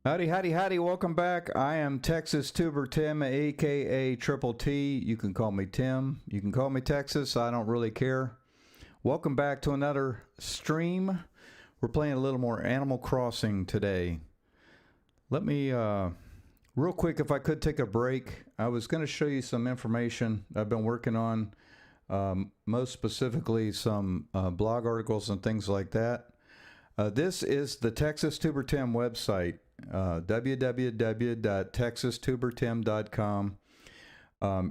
Howdy, howdy, howdy. Welcome back. I am TexasTuberTim, a.k.a. Triple T. You can call me Tim. You can call me Texas. I don't really care. Welcome back to another stream. We're playing a little more Animal Crossing today. Let me, real quick, if I could take a break. I was going to show you some information I've been working on, most specifically some blog articles and things like that. This is the TexasTuberTim website. www.texastubertim.com.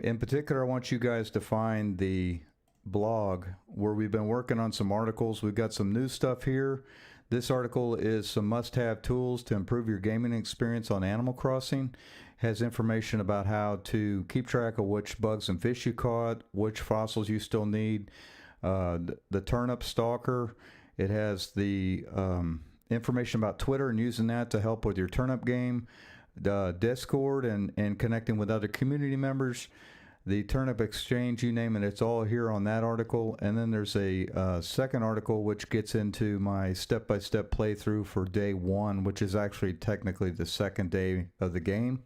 In particular, I want you guys to find the blog where we've been working on some articles. We've got some new stuff here. This article is some must-have tools to improve your gaming experience on Animal Crossing. Has information about how to keep track of which bugs and fish you caught, which fossils you still need, the turnip stalker. It has the information about Twitter and using that to help with your turnip game, the Discord and connecting with other community members, the turnip exchange, you name it, it's all here on that article. And then there's a second article which gets into my step-by-step playthrough for day one, which is actually technically the second day of the game.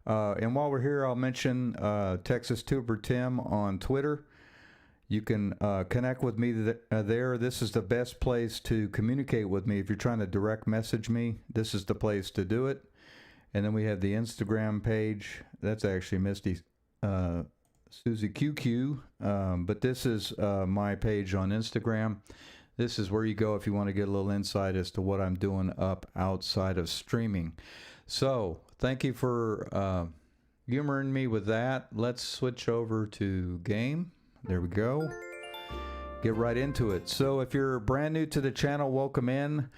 And while we're here, I'll mention TexasTuberTim on Twitter. You can connect with me there. This is the best place to communicate with me. If you're trying to direct message me, this is the place to do it. And then we have the Instagram page. That's actually Misty Susie QQ. But this is my page on Instagram. This is where you go if you want to get a little insight as to what I'm doing up outside of streaming. So thank you for humoring me with that. Let's switch over to game. There we go. Get right into it. So if you're brand new to the channel, welcome in.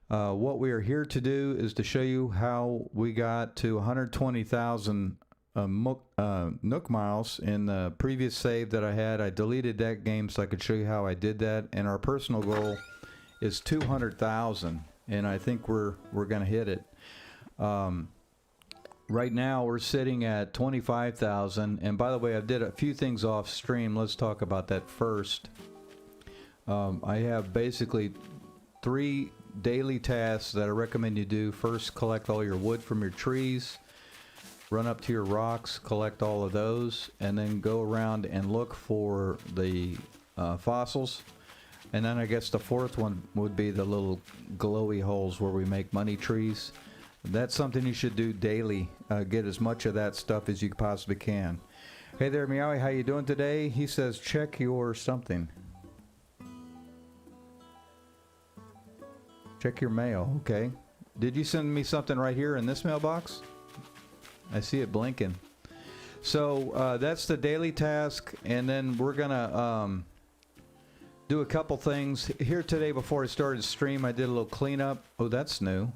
What we are here to do is to show you how we got to 120,000 Nook miles in the previous save that I had. I deleted that game so I could show you how I did that. And our personal goal is 200,000, and I think we're going to hit it. Right now we're sitting at 25,000, and by the way, I did a few things off stream. Let's talk about that first. I have basically 3 daily tasks that I recommend you do. First, collect all your wood from your trees, run up to your rocks, collect all of those, and then go around and look for the fossils. And then I guess the fourth one would be the little glowy holes where we make money trees. That's something you should do daily. Get as much of that stuff as you possibly can. Hey there, Meowie, how you doing today? He says, check your something. Check your mail. Okay. Did you send me something right here in this mailbox? I see it blinking. So that's the daily task, and then we're gonna do a couple things here today. Before I started stream, I did a little cleanup. Oh, that's new.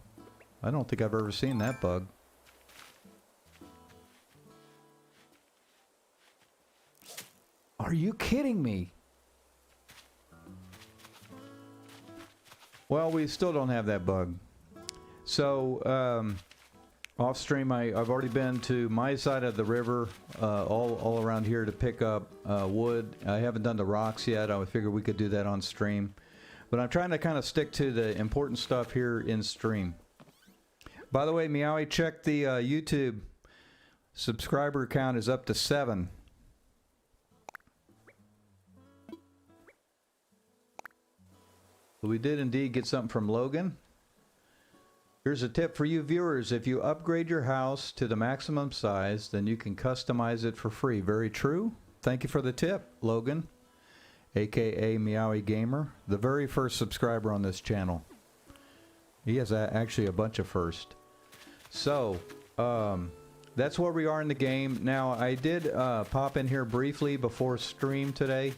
I don't think I've ever seen that bug. Are you kidding me? Well, we still don't have that bug. So, off stream, I've already been to my side of the river, all around here to pick up wood. I haven't done the rocks yet. I figured we could do that on stream. But I'm trying to kind of stick to the important stuff here in stream. By the way, Meowie, check the YouTube subscriber count is up to 7. We did indeed get something from Logan. Here's a tip for you viewers. If you upgrade your house to the maximum size, then you can customize it for free. Very true. Thank you for the tip, Logan, aka Meowie Gamer, the very first subscriber on this channel. He has actually a bunch of first. So, that's where we are in the game. Now, I did pop in here briefly before stream today,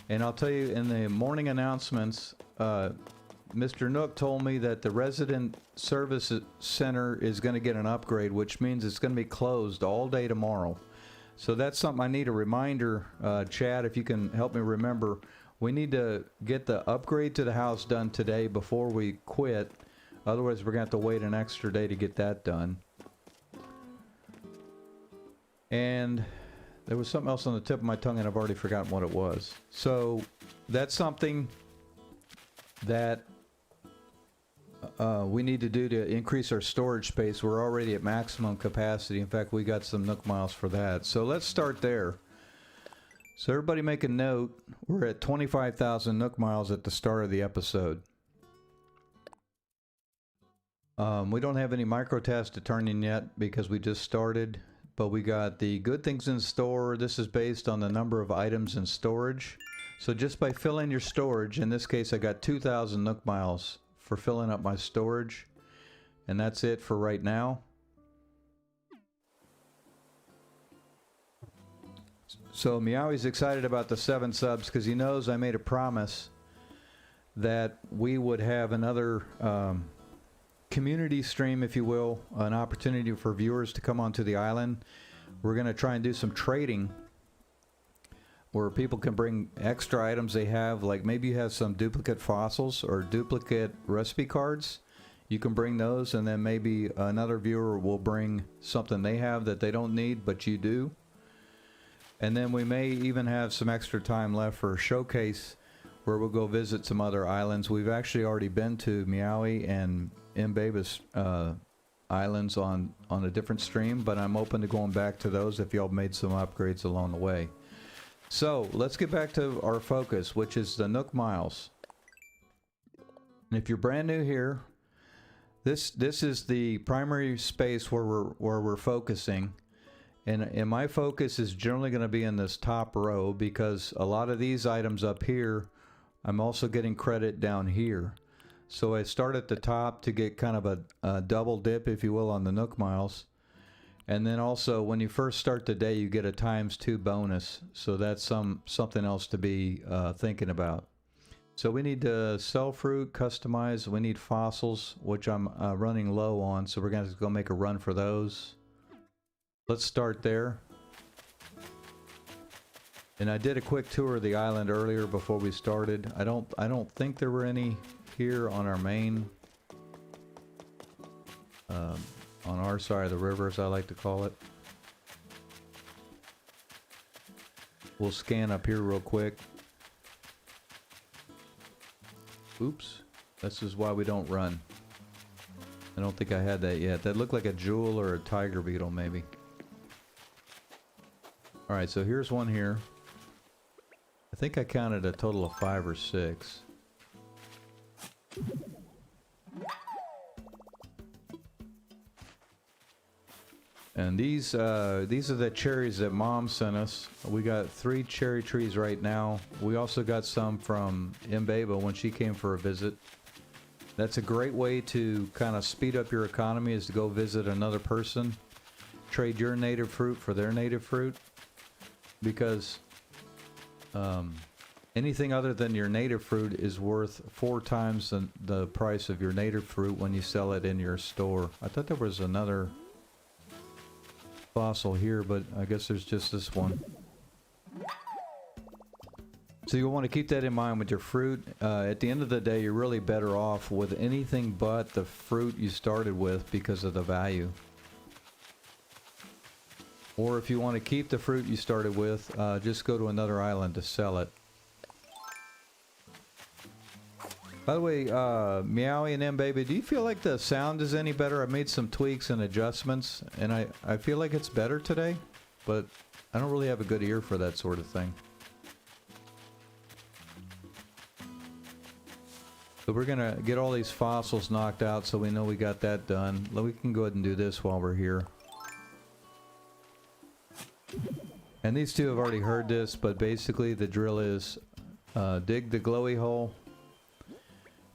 and I'll tell you in the morning announcements, Mr. Nook told me that the resident service center is going to get an upgrade, which means it's going to be closed all day tomorrow. So that's something I need a reminder, Chad, if you can help me remember. We need to get the upgrade to the house done today before we quit. Otherwise, we're going to have to wait an extra day to get that done. And there was something else on the tip of my tongue, and I've already forgotten what it was. So that's something that we need to do to increase our storage space. We're already at maximum capacity. In fact, we got some Nook miles for that. So let's start there. So everybody make a note. We're at 25,000 Nook miles at the start of the episode. We don't have any micro tasks to turn in yet because we just started, but we got the good things in store. This is based on the number of items in storage. So just by filling your storage, in this case I got 2,000 Nook miles for filling up my storage, and that's it for right now. So Meowy's excited about the 7 subs because he knows I made a promise that we would have another community stream, if you will, an opportunity for viewers to come onto the island. We're going to try and do some trading where people can bring extra items they have, like maybe you have some duplicate fossils or duplicate recipe cards. You can bring those, and then maybe another viewer will bring something they have that they don't need but you do. And then we may even have some extra time left for a showcase where we'll go visit some other islands. We've actually already been to Meowy and Mbaba's islands on a different stream, but I'm open to going back to those if y'all made some upgrades along the way. So let's get back to our focus, which is the Nook miles. And if you're brand new here, this is the primary space where we're focusing. And my focus is generally going to be in this top row because a lot of these items up here, I'm also getting credit down here. So I start at the top to get kind of a double dip, if you will, on the Nook miles. And then also when you first start the day, you get a ×2 bonus. So that's something else to be thinking about. So we need to sell fruit, customize. We need fossils, which I'm running low on. So we're going to go make a run for those. Let's start there. And I did a quick tour of the island earlier before we started. I don't think there were any here on our main, on our side of the river, as I like to call it. We'll scan up here real quick. Oops, this is why we don't run. I don't think I had that yet. That looked like a jewel or a tiger beetle maybe. Alright, so here's one here. I think I counted a total of 5 or 6. And these are the cherries that Mom sent us. We got 3 cherry trees right now. We also got some from Mbaba when she came for a visit. That's a great way to kind of speed up your economy, is to go visit another person. Trade your native fruit for their native fruit. Because anything other than your native fruit is worth 4 times the price of your native fruit when you sell it in your store. I thought there was another fossil here, but I guess there's just this one. So you'll want to keep that in mind with your fruit. At the end of the day, you're really better off with anything but the fruit you started with because of the value. Or if you want to keep the fruit you started with, just go to another island to sell it. By the way, Meowy and Mbaby, do you feel like the sound is any better? I made some tweaks and adjustments, and I feel like it's better today, but I don't really have a good ear for that sort of thing. So we're going to get all these fossils knocked out so we know we got that done. We can go ahead and do this while we're here. And these two have already heard this, but basically the drill is dig the glowy hole,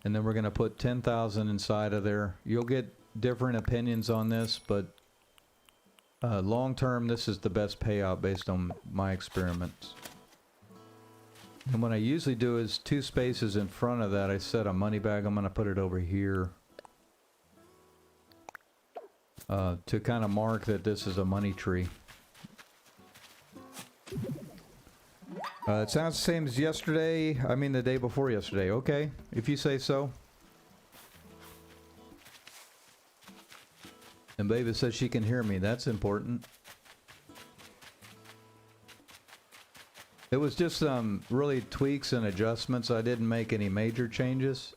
and then we're going to put 10,000 inside of there. You'll get different opinions on this, but long term this is the best payout based on my experiments. And what I usually do is 2 spaces in front of that I set a money bag. I'm going to put it over here to kind of mark that this is a money tree. It sounds the same as yesterday. I mean the day before yesterday. Okay, if you say so. And Baby says she can hear me. That's important. It was just really tweaks and adjustments. I didn't make any major changes.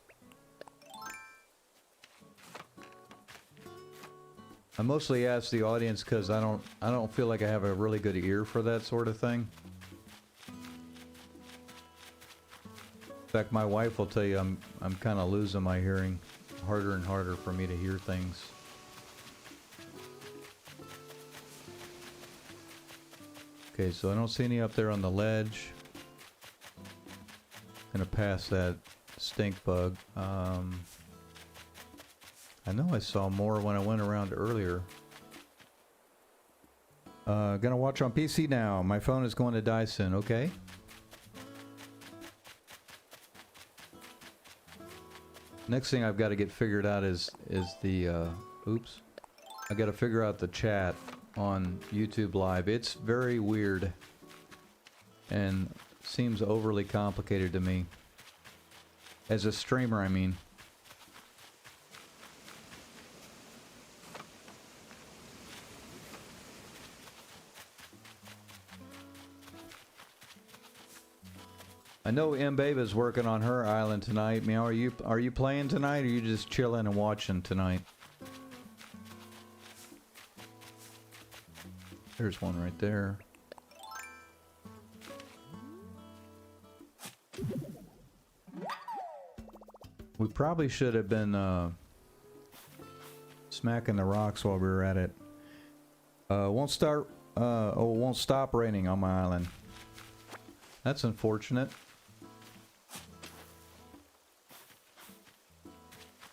I mostly ask the audience because I don't feel like I have a really good ear for that sort of thing. In fact, my wife will tell you I'm kind of losing my hearing. Harder and harder for me to hear things. Okay, so I don't see any up there on the ledge. Gonna pass that stink bug. I know I saw more when I went around earlier. Gonna watch on PC now. My phone is going to die soon, okay? Next thing I've got to get figured out is the, oops. I got to figure out the chat on YouTube Live. It's very weird and seems overly complicated to me. As a streamer, I mean. I know M-Babe is working on her island tonight. Meow, are you playing tonight, or are you just chilling and watching tonight? There's one right there. We probably should have been smacking the rocks while we were at it. Won't stop raining on my island. That's unfortunate.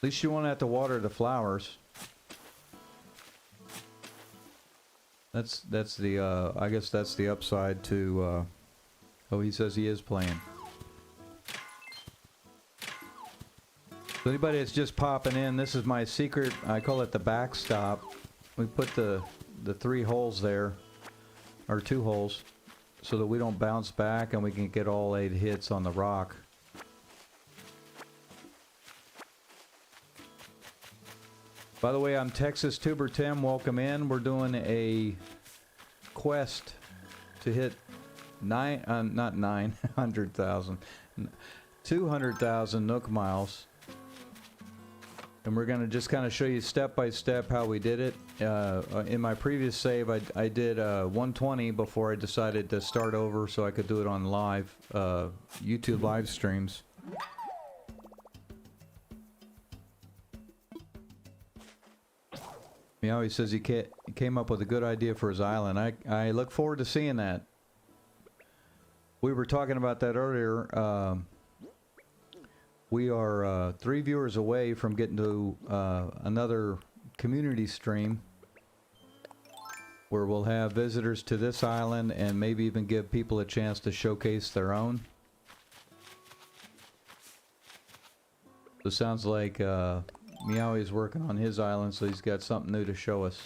At least you won't have to water the flowers. That's the I guess that's the upside to oh, he says he is playing. So anybody that's just popping in, this is my secret, I call it the backstop. We put the 3 holes there, or 2 holes, so that we don't bounce back and we can get all 8 hits on the rock. By the way, I'm TexasTuberTim. Welcome in. We're doing a quest to hit 200,000 Nook miles. And we're going to just kind of show you step by step how we did it. In my previous save, I did 120 before I decided to start over so I could do it on live YouTube live streams. He always says he came up with a good idea for his island. I look forward to seeing that. We were talking about that earlier. We are 3 viewers away from getting to another community stream where we'll have visitors to this island and maybe even give people a chance to showcase their own. So it sounds like Meowy's working on his island, so he's got something new to show us.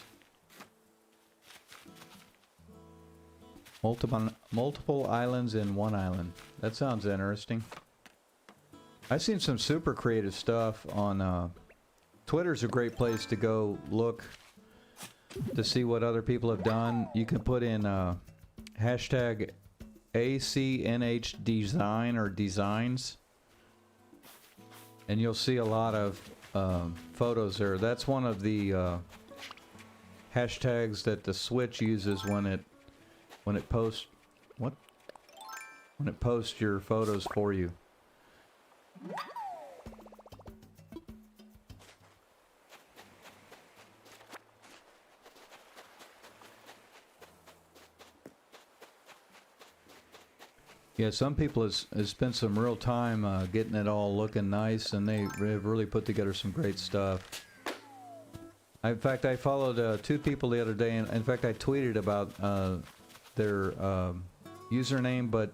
Multiple islands in one island. That sounds interesting. I've seen some super creative stuff on Twitter's a great place to go look to see what other people have done. You can put in hashtag ACNH design or designs, and you'll see a lot of photos there. That's one of the hashtags that the Switch uses when it posts your photos for you. Yeah, some people has spent some real time getting it all looking nice, and they've really put together some great stuff. In fact, I followed 2 people the other day, and in fact, I tweeted about their username, but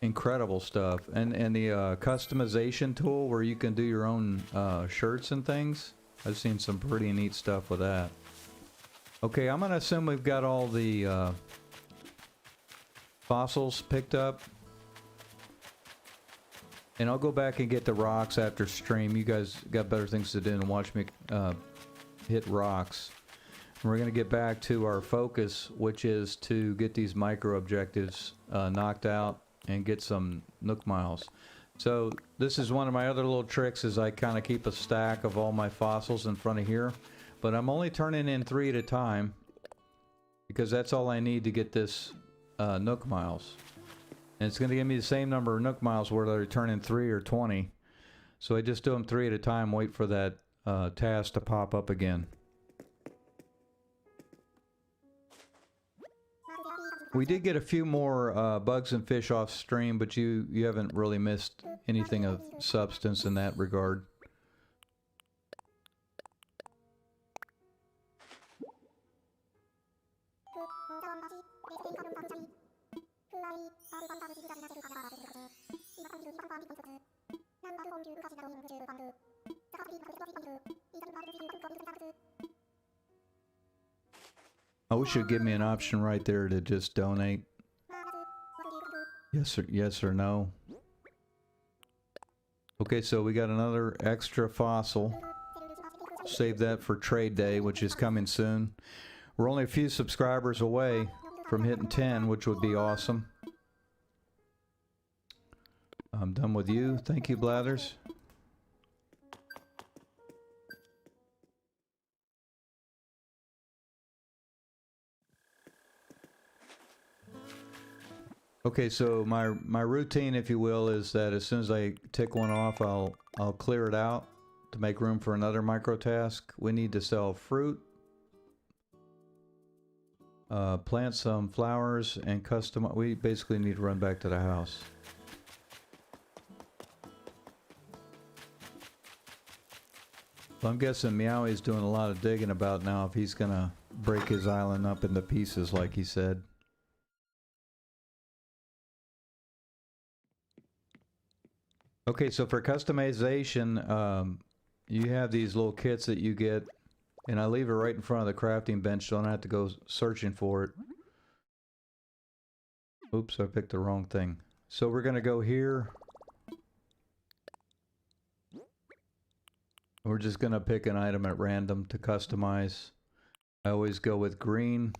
incredible stuff. And the customization tool where you can do your own shirts and things. I've seen some pretty neat stuff with that. Okay, I'm going to assume we've got all the fossils picked up, and I'll go back and get the rocks after stream. You guys got better things to do than watch me hit rocks. And we're going to get back to our focus, which is to get these micro objectives knocked out and get some Nook miles. So this is one of my other little tricks, is I kind of keep a stack of all my fossils in front of here. But I'm only turning in 3 at a time because that's all I need to get this Nook miles. And it's going to give me the same number of Nook miles whether I turn in 3 or 20. So I just do them 3 at a time, wait for that task to pop up again. We did get a few more bugs and fish off stream, but you haven't really missed anything of substance in that regard. Oh, it should give me an option right there to just donate. Yes or no. Okay, so we got another extra fossil. Save that for trade day, which is coming soon. We're only a few subscribers away from hitting 10, which would be awesome. I'm done with you. Thank you, Blathers. Okay, so my routine, if you will, is that as soon as I tick one off, I'll clear it out to make room for another micro task. We need to sell fruit, plant some flowers, and custom. We basically need to run back to the house. So I'm guessing Meowie's doing a lot of digging about now if he's gonna break his island up into pieces like he said. Okay, so for customization, you have these little kits that you get, and I leave it right in front of the crafting bench so I don't have to go searching for it. Oops, I picked the wrong thing. So we're gonna go here. We're just gonna pick an item at random to customize. I always go with green.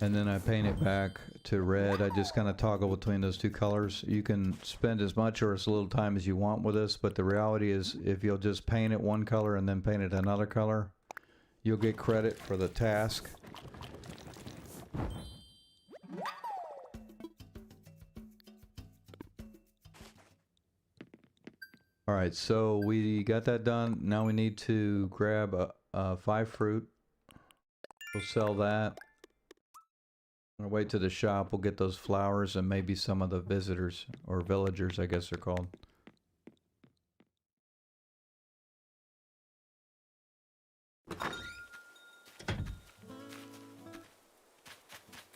And then I paint it back to red. I just kind of toggle between those two colors. You can spend as much or as little time as you want with this, but the reality is if you'll just paint it one color and then paint it another color, you'll get credit for the task. Alright, so we got that done. Now we need to grab 5 fruit. We'll sell that. On our way to the shop, we'll get those flowers and maybe some of the visitors, or villagers, I guess they're called.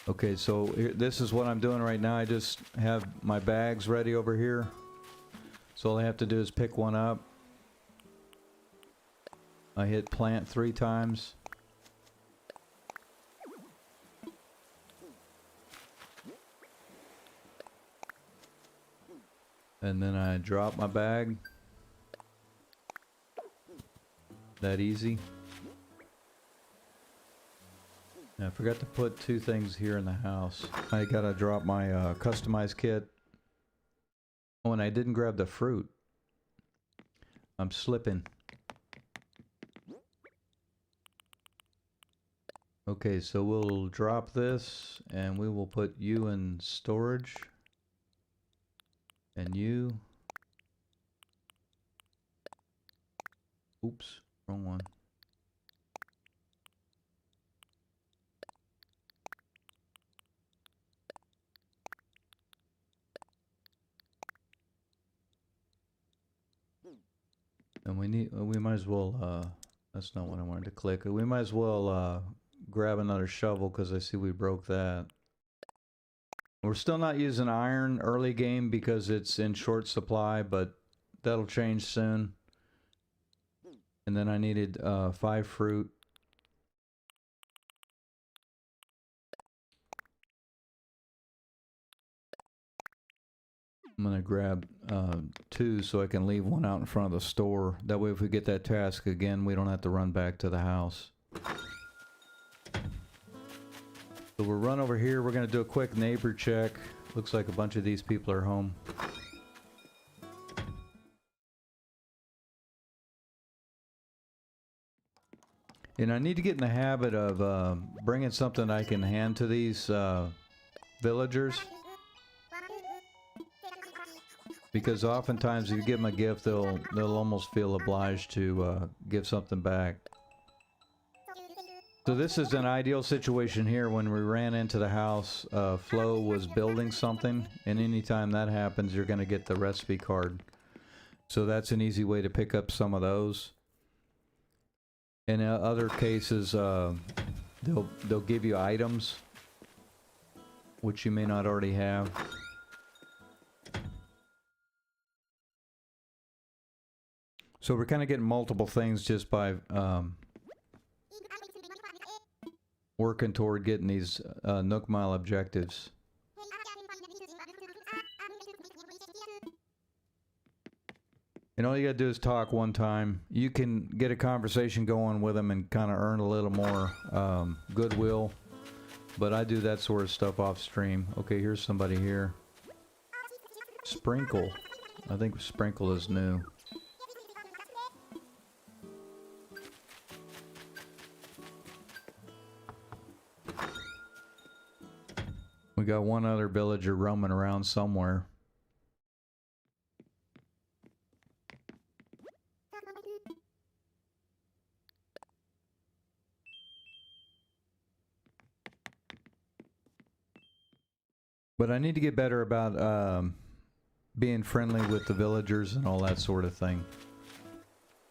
Okay, so this is what I'm doing right now. I just have my bags ready over here. So all I have to do is pick one up. I hit plant 3 times. And then I drop my bag. That easy. Now, I forgot to put 2 things here in the house. I gotta drop my customized kit. Oh, and I didn't grab the fruit. I'm slipping. Okay, so we'll drop this and we will put you in storage. And you. Oops, wrong one. And we might as well, that's not what I wanted to click. We might as well grab another shovel because I see we broke that. We're still not using iron early game because it's in short supply, but that'll change soon. And then I needed 5 fruit. I'm gonna grab 2 so I can leave one out in front of the store. That way if we get that task again, we don't have to run back to the house. So we'll run over here. We're going to do a quick neighbor check. Looks like a bunch of these people are home. And I need to get in the habit of bringing something I can hand to these villagers. Because oftentimes if you give them a gift, they'll almost feel obliged to give something back. So this is an ideal situation here. When we ran into the house, Flo was building something, and anytime that happens, you're going to get the recipe card. So that's an easy way to pick up some of those. In other cases, they'll give you items which you may not already have. So we're kind of getting multiple things just by working toward getting these Nook Mile objectives. And all you gotta do is talk one time. You can get a conversation going with them and kind of earn a little more goodwill. But I do that sort of stuff off stream. Okay, here's somebody here. Sprinkle. I think Sprinkle is new. We got one other villager roaming around somewhere. But I need to get better about being friendly with the villagers and all that sort of thing.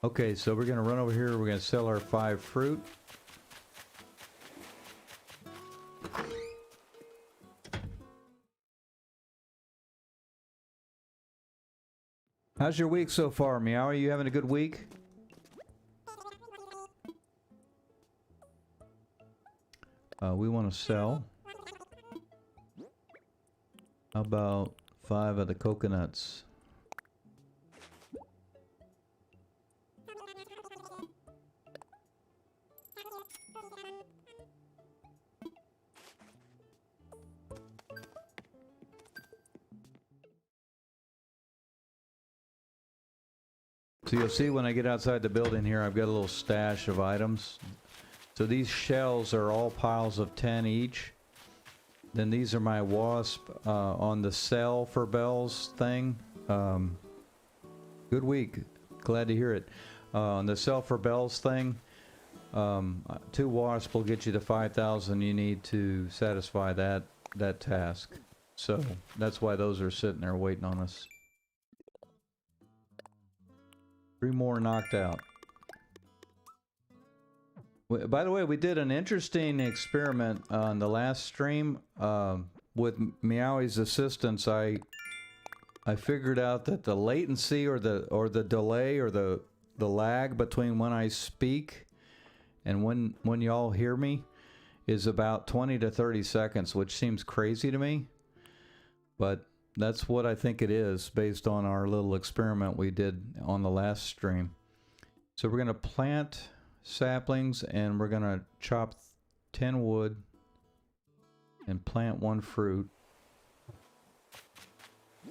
Okay, so we're going to run over here. We're going to sell our 5 fruit. How's your week so far, Meow? Are you having a good week? We want to sell. How about 5 of the coconuts? So you'll see when I get outside the building here, I've got a little stash of items. So these shells are all piles of 10 each. Then these are my wasp on the sell for bells thing. Good week. Glad to hear it. On the sell for bells thing, 2 wasps will get you the 5,000 you need to satisfy that task. So that's why those are sitting there waiting on us. 3 more knocked out. By the way, we did an interesting experiment on the last stream with Meowie's assistance. I figured out that the latency or the delay or the lag between when I speak and when y'all hear me is about 20 to 30 seconds, which seems crazy to me, but that's what I think it is based on our little experiment we did on the last stream. So we're going to plant saplings and we're going to chop 10 wood and plant 1 fruit.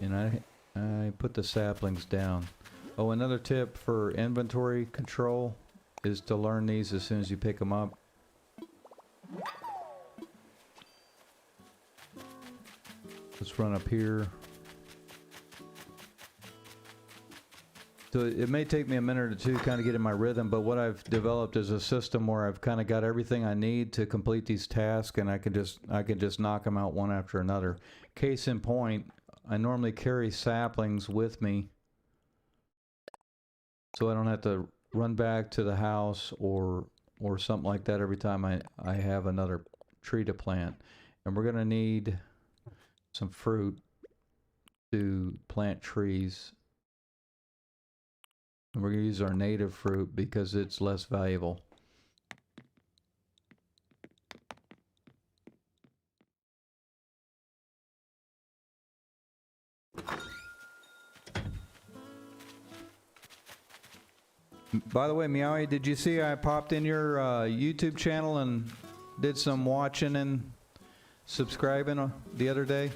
And I put the saplings down. Oh, another tip for inventory control is to learn these as soon as you pick them up. Let's run up here. So it may take me a minute or two to kind of get in my rhythm, but what I've developed is a system where I've kind of got everything I need to complete these tasks, and I can just knock them out one after another. Case in point, I normally carry saplings with me, so I don't have to run back to the house or something like that every time I have another tree to plant. And we're going to need some fruit to plant trees. And we're going to use our native fruit because it's less valuable. By the way, Meowie, did you see I popped in your YouTube channel and did some watching and subscribing the other day?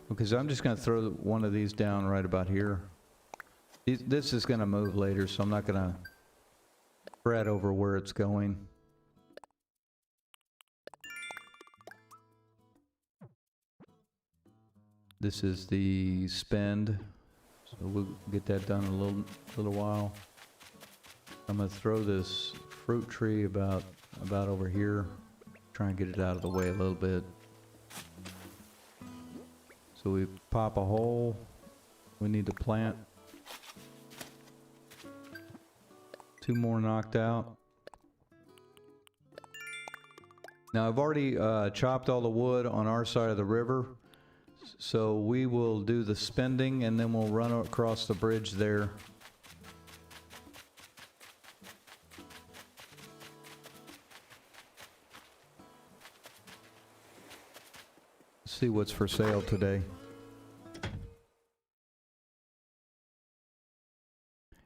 Because I'm just going to throw one of these down right about here. This is going to move later, so I'm not going to fret over where it's going. This is the spend, so we'll get that done in a little while. I'm gonna throw this fruit tree about over here. Try and get it out of the way a little bit. So we pop a hole. We need to plant. 2 more knocked out. Now I've already chopped all the wood on our side of the river. So we will do the spending and then we'll run across the bridge there. See what's for sale today.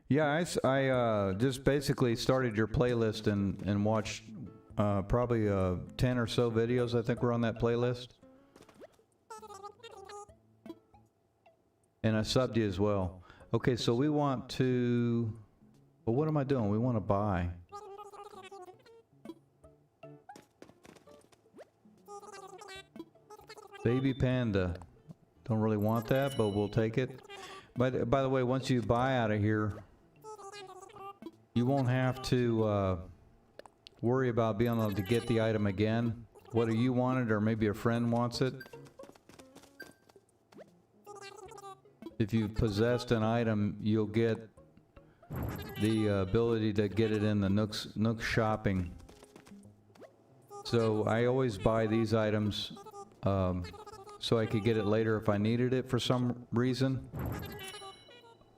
Yeah, I just basically started your playlist and watched probably 10 or so videos. I think were on that playlist. And I subbed you as well. Okay, so we want to... Well, what am I doing? We want to buy. Baby panda. Don't really want that, but we'll take it. By the way, once you buy out of here, you won't have to worry about being able to get the item again. Whether you want it or maybe a friend wants it. If you've possessed an item, you'll get the ability to get it in the Nook shopping. So I always buy these items so I could get it later if I needed it for some reason.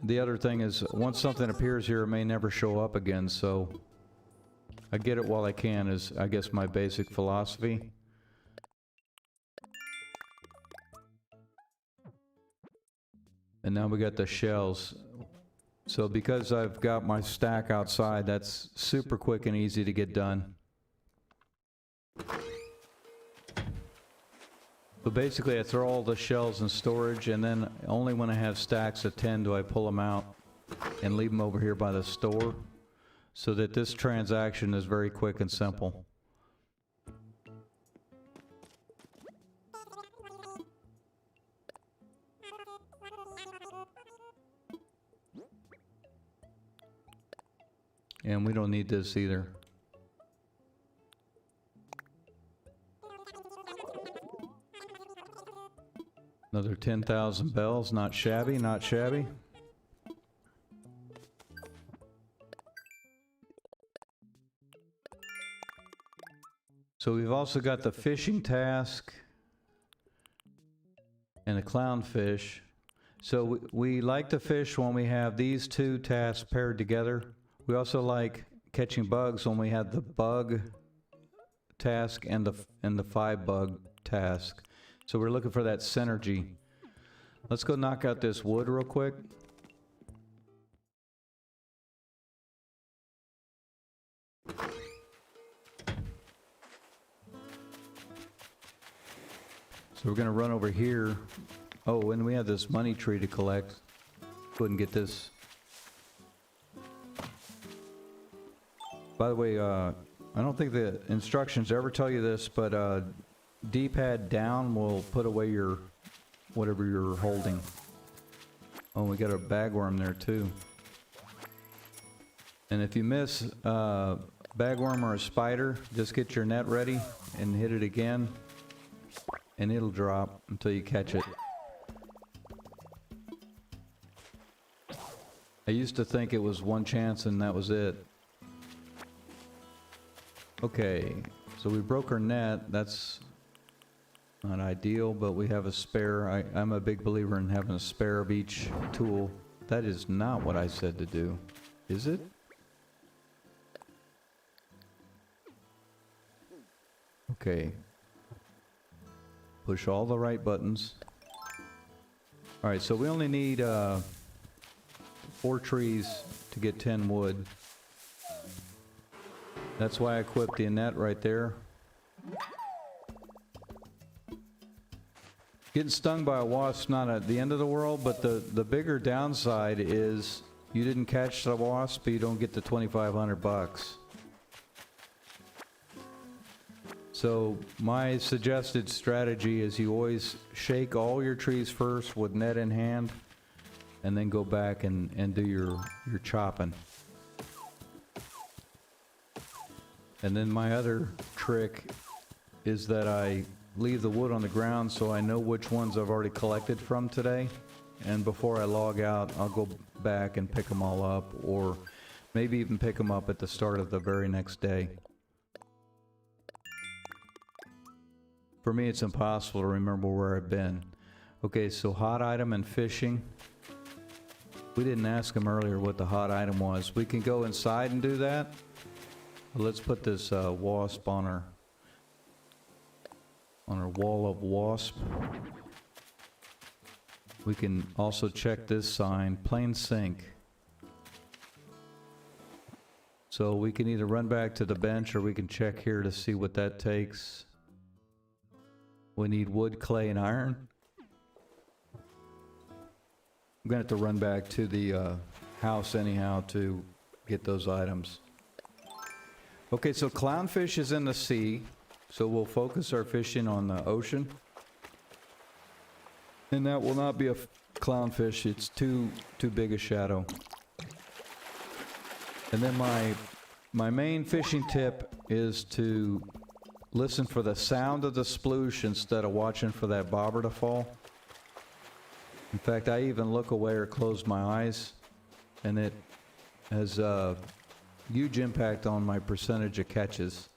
The other thing is, once something appears here, it may never show up again, so I get it while I can is, I guess, my basic philosophy. And now we got the shells. So because I've got my stack outside, that's super quick and easy to get done. So basically I throw all the shells in storage, and then only when I have stacks of 10 do I pull them out and leave them over here by the store, so that this transaction is very quick and simple. And we don't need this either. Another 10,000 bells, not shabby, not shabby. So we've also got the fishing task and the clownfish. So we like to fish when we have these two tasks paired together. We also like catching bugs when we have the bug task and the 5 bug task. So we're looking for that synergy. Let's go knock out this wood real quick. So we're gonna run over here. Oh, and we have this money tree to collect. Go ahead and get this. By the way, I don't think the instructions ever tell you this, but D-pad down will put away your whatever you're holding. Oh, we got a bagworm there too. And if you miss bagworm or a spider, just get your net ready and hit it again, and it'll drop until you catch it. I used to think it was one chance and that was it. Okay, so we broke our net. That's not ideal, but we have a spare. I'm a big believer in having a spare of each tool. That is not what I said to do, is it? Okay. Push all the right buttons. Alright, so we only need 4 trees to get 10 wood. That's why I equipped the net right there. Getting stung by a wasp, not at the end of the world, but the bigger downside is you didn't catch the wasp, you don't get the 2,500 bucks. So my suggested strategy is you always shake all your trees first with net in hand, and then go back and do your chopping. And then my other trick is that I leave the wood on the ground so I know which ones I've already collected from today. And before I log out, I'll go back and pick them all up, or maybe even pick them up at the start of the very next day. For me, it's impossible to remember where I've been. Okay, so hot item and fishing. We didn't ask him earlier what the hot item was. We can go inside and do that. Let's put this wasp on our wall of wasp. We can also check this sign, plain sink. So we can either run back to the bench, or we can check here to see what that takes. We need wood, clay, and iron. I'm gonna have to run back to the house anyhow to get those items. Okay, so clownfish is in the sea, so we'll focus our fishing on the ocean. And that will not be a clownfish, it's too big a shadow. And then my main fishing tip is to listen for the sound of the sploosh instead of watching for that bobber to fall. In fact, I even look away or close my eyes, and it has a huge impact on my percentage of catches.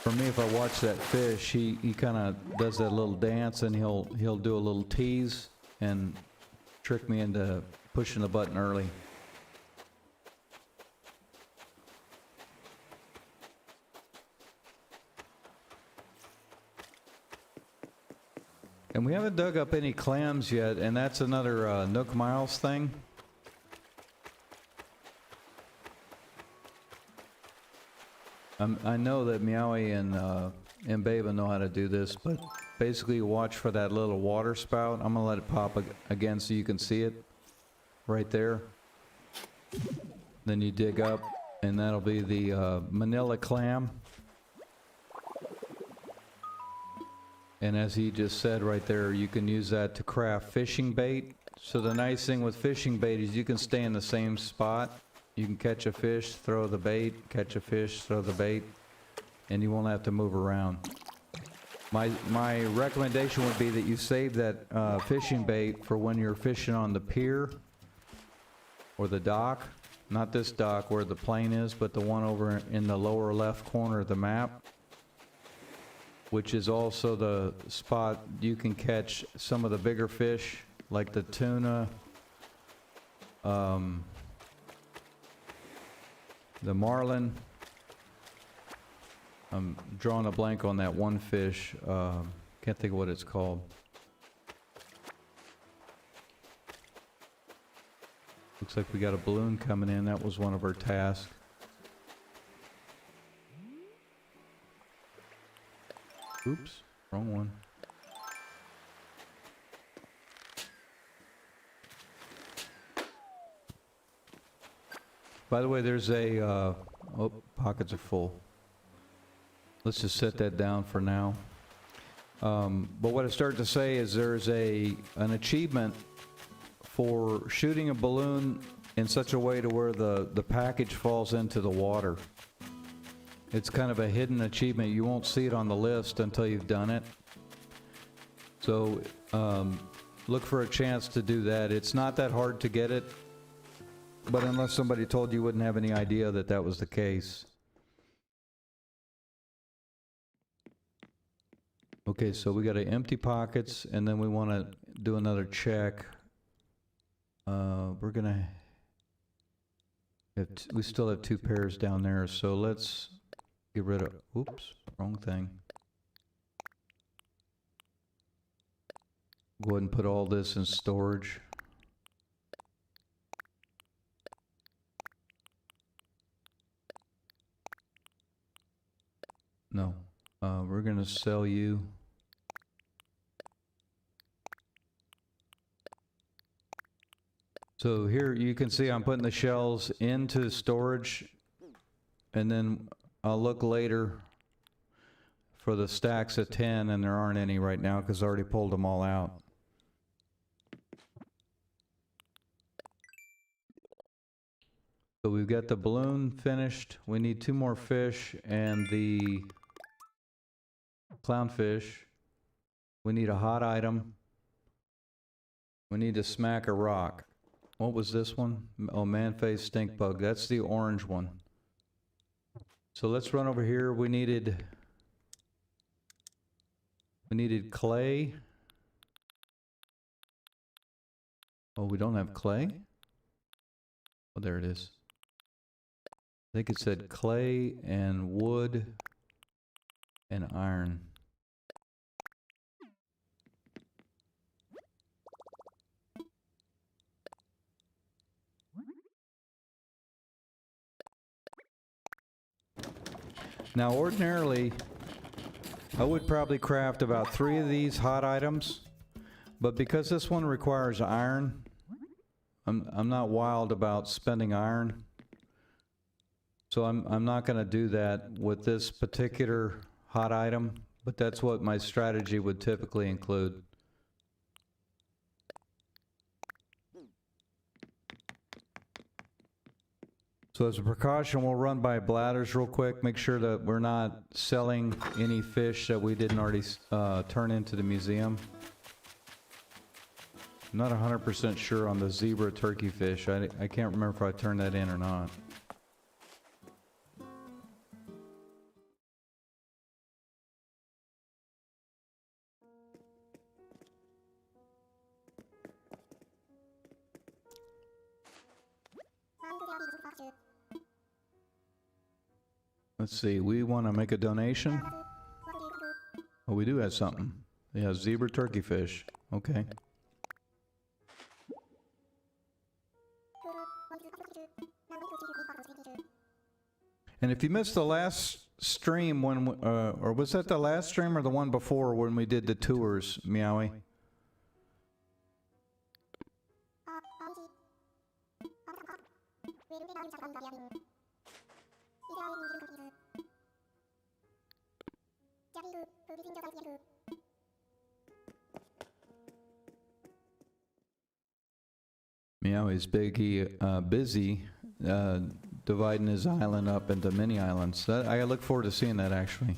For me, if I watch that fish, he kind of does that little dance, and he'll do a little tease and trick me into pushing the button early. And we haven't dug up any clams yet, and that's another Nook Miles thing. I know that Meowie and Baba know how to do this, but basically you watch for that little water spout. I'm gonna let it pop again so you can see it right there. Then you dig up, and that'll be the Manila clam. And as he just said right there, you can use that to craft fishing bait. So the nice thing with fishing bait is you can stay in the same spot. You can catch a fish, throw the bait, catch a fish, throw the bait, and you won't have to move around. My recommendation would be that you save that fishing bait for when you're fishing on the pier or the dock. Not this dock where the plane is, but the one over in the lower left corner of the map, which is also the spot you can catch some of the bigger fish, like the tuna, the marlin. I'm drawing a blank on that one fish. Can't think of what it's called. Looks like we got a balloon coming in. That was one of our tasks. Oops, wrong one. By the way, there's a, oh, pockets are full. Let's just set that down for now. But what I started to say is there's an achievement for shooting a balloon in such a way to where the package falls into the water. It's kind of a hidden achievement. You won't see it on the list until you've done it. So look for a chance to do that. It's not that hard to get it, but unless somebody told you, you wouldn't have any idea that that was the case. Okay, so we got to empty pockets, and then we want to do another check. We're gonna have we still have 2 pairs down there, so let's get rid of, oops, wrong thing. Go ahead and put all this in storage. No, We're gonna sell you. So here you can see I'm putting the shells into storage, and then I'll look later for the stacks of 10, and there aren't any right now because I already pulled them all out. So we've got the balloon finished. We need 2 more fish and the clownfish. We need a hot item. We need to smack a rock. What was this one? Oh, man-faced stink bug. That's the orange one. So let's run over here. We needed clay. Oh, we don't have clay? Oh, there it is. I think it said clay and wood and iron. Now, ordinarily, I would probably craft about 3 of these hot items, but because this one requires iron, I'm not wild about spending iron. So I'm not going to do that with this particular hot item, but that's what my strategy would typically include. So as a precaution, we'll run by bladders real quick, make sure that we're not selling any fish that we didn't already turn into the museum. I'm not 100% sure on the zebra turkey fish. I can't remember if I turned that in or not. Let's see, we want to make a donation. Oh, we do have something. Yeah, zebra turkey fish. Okay. And if you missed the last stream when, or was that the last stream or the one before when we did the tours, Meowie? Meowie's busy dividing his island up into mini islands. I look forward to seeing that actually.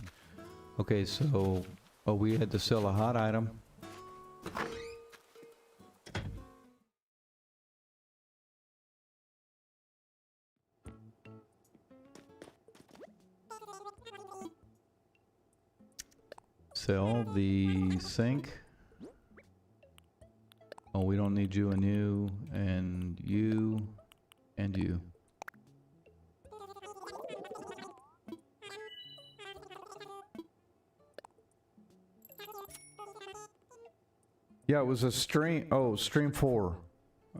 Okay, so we had to sell a hot item. Sell the sink. Oh, we don't need you and you and you and you. Yeah, it was a stream. Oh, stream 4.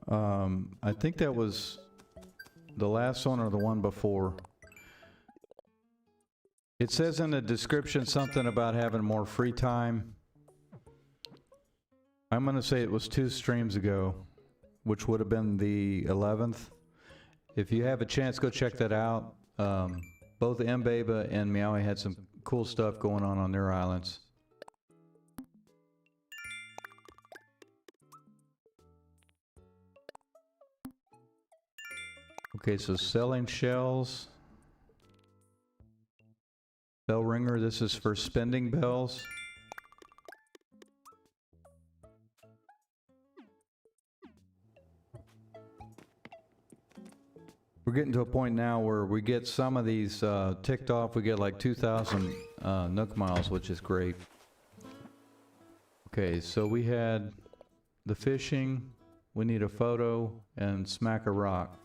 I think that was the last one or the one before. It says in the description something about having more free time. I'm going to say it was 2 streams ago, which would have been the 11th. If you have a chance, go check that out. Both Mbaba and Meowie had some cool stuff going on their islands. Okay, so selling shells. Bell ringer, this is for spending bells. We're getting to a point now where we get some of these ticked off. We get like 2,000 Nook miles, which is great. Okay, so we had the fishing. We need a photo and smack a rock.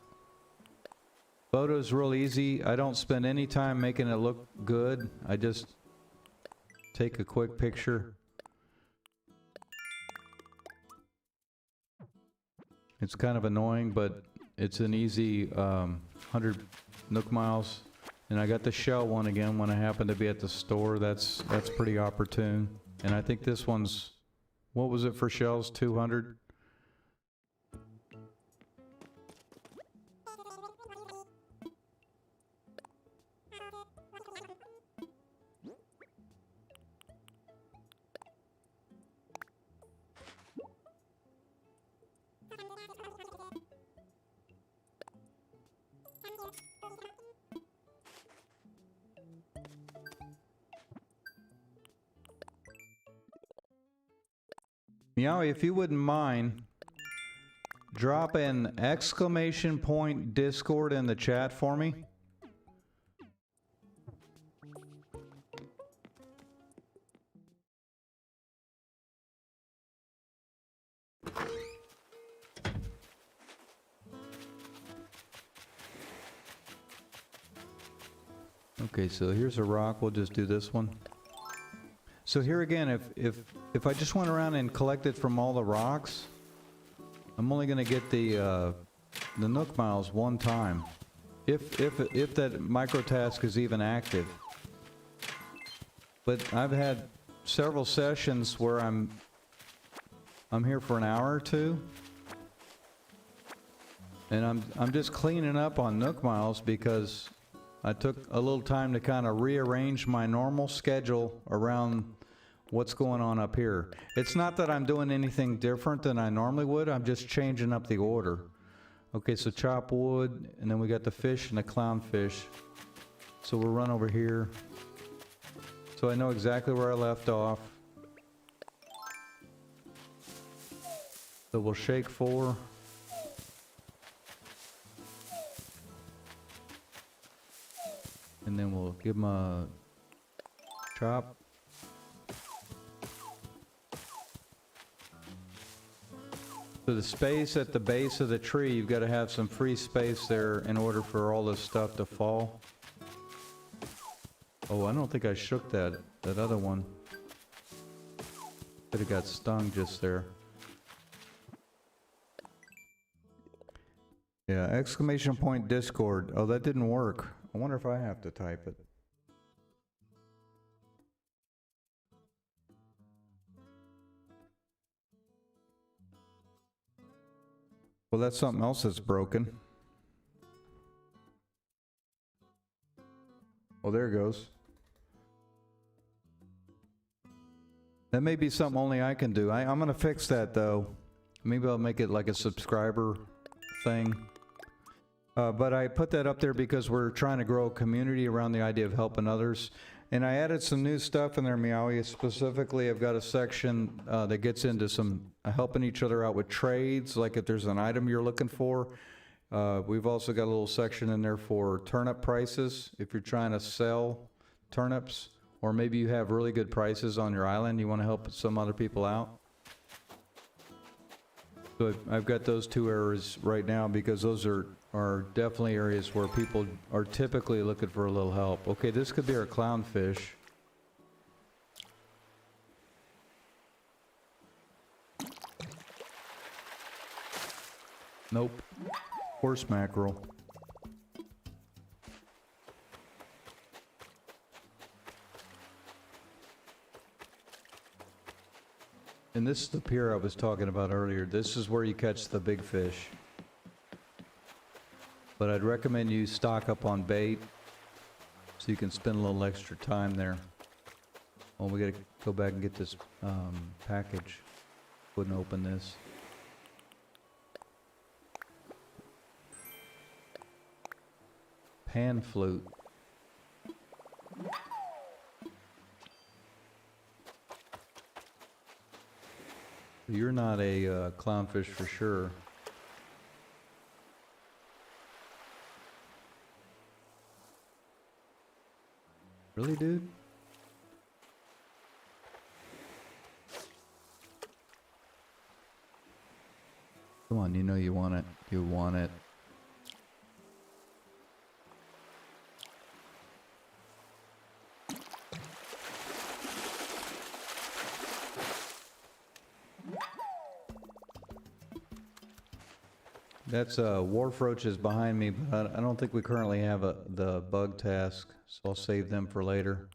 Photo's real easy. I don't spend any time making it look good. I just take a quick picture. It's kind of annoying, but it's an easy 100 Nook miles. And I got the shell one again when I happened to be at the store. That's pretty opportune. And I think this one's, what was it for shells? 200? Meowie, if you wouldn't mind, drop an exclamation point Discord in the chat for me. Okay, so here's a rock. We'll just do this one. So here again, if I just went around and collected from all the rocks, I'm only going to get the Nook miles one time, if that micro task is even active. But I've had several sessions where I'm here for an hour or two, and I'm just cleaning up on Nook miles because I took a little time to kind of rearrange my normal schedule around what's going on up here. It's not that I'm doing anything different than I normally would, I'm just changing up the order. Okay, so chop wood, and then we got the fish and the clownfish. So we'll run over here. So I know exactly where I left off. So we'll shake 4. And then we'll give them a chop. So the space at the base of the tree, you've got to have some free space there in order for all this stuff to fall. Oh, I don't think I shook that other one. Could have got stung just there. Yeah, exclamation point Discord. Oh, that didn't work. I wonder if I have to type it. Well, that's something else that's broken. Oh, there it goes. That may be something only I can do. I'm going to fix that, though. Maybe I'll make it like a subscriber thing. But I put that up there because we're trying to grow a community around the idea of helping others. And I added some new stuff in there, Meowie. Specifically, I've got a section that gets into some helping each other out with trades, like if there's an item you're looking for. We've also got a little section in there for turnip prices. If you're trying to sell turnips, or maybe you have really good prices on your island, you want to help some other people out. So I've got those 2 areas right now because those are definitely areas where people are typically looking for a little help. Okay, this could be our clownfish. Nope. Horse mackerel. And this is the pier I was talking about earlier. This is where you catch the big fish. But I'd recommend you stock up on bait so you can spend a little extra time there. Oh, we gotta go back and get this package. Wouldn't open this. Pan flute. You're not a clownfish for sure. Really, dude? Come on, you know you want it. You want it. That's wharf roaches behind me, but I don't think we currently have the bug task, so I'll save them for later.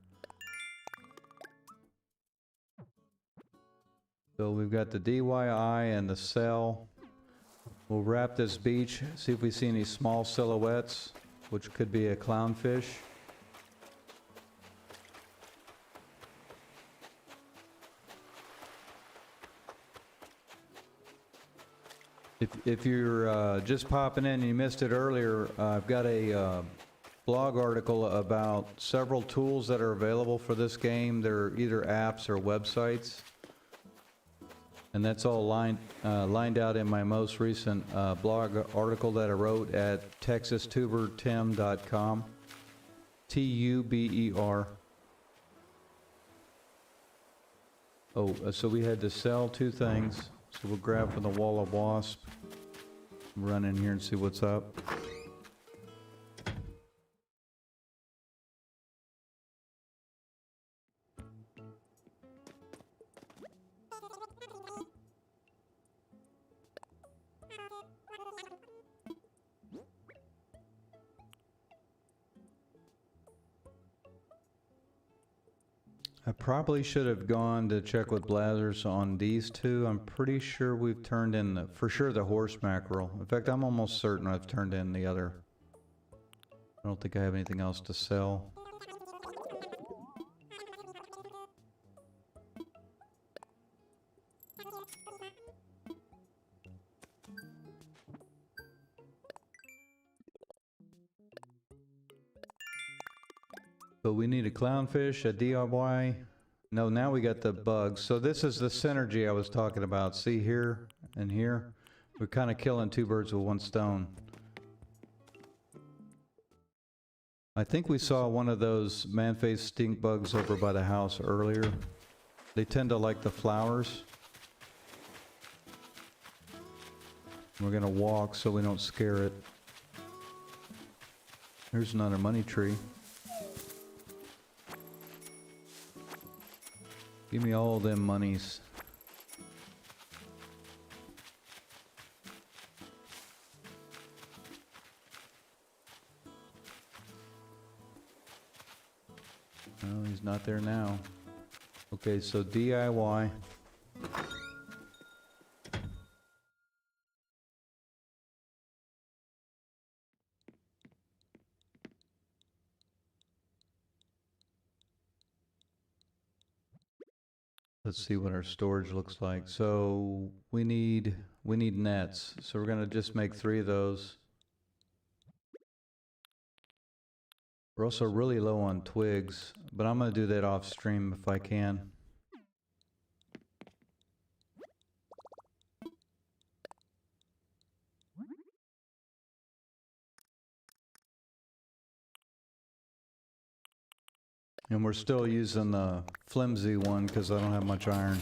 So we've got the DYI and the cell. We'll wrap this beach, see if we see any small silhouettes, which could be a clownfish. If you're just popping in and you missed it earlier, I've got a blog article about several tools that are available for this game. They're either apps or websites. And that's all lined out in my most recent blog article that I wrote at TexasTuberTim.com. TUBER. Oh, so we had to sell two things. So we'll grab from the wall of wasp, run in here and see what's up. I probably should have gone to check with Blazers on these two. I'm pretty sure we've turned in, for sure, the horse mackerel. In fact, I'm almost certain I've turned in the other. I don't think I have anything else to sell. But we need a clownfish, a DIY. No, now we got the bugs. So this is the synergy I was talking about. See here and here? We're kind of killing two birds with one stone. I think we saw one of those man-faced stink bugs over by the house earlier. They tend to like the flowers. We're gonna walk so we don't scare it. There's another money tree. Give me all them monies. No, he's not there now. Okay, so DIY. Let's see what our storage looks like. So we need nets. So we're gonna just make 3 of those. We're also really low on twigs, but I'm gonna do that off stream if I can. And we're still using the flimsy one because I don't have much iron.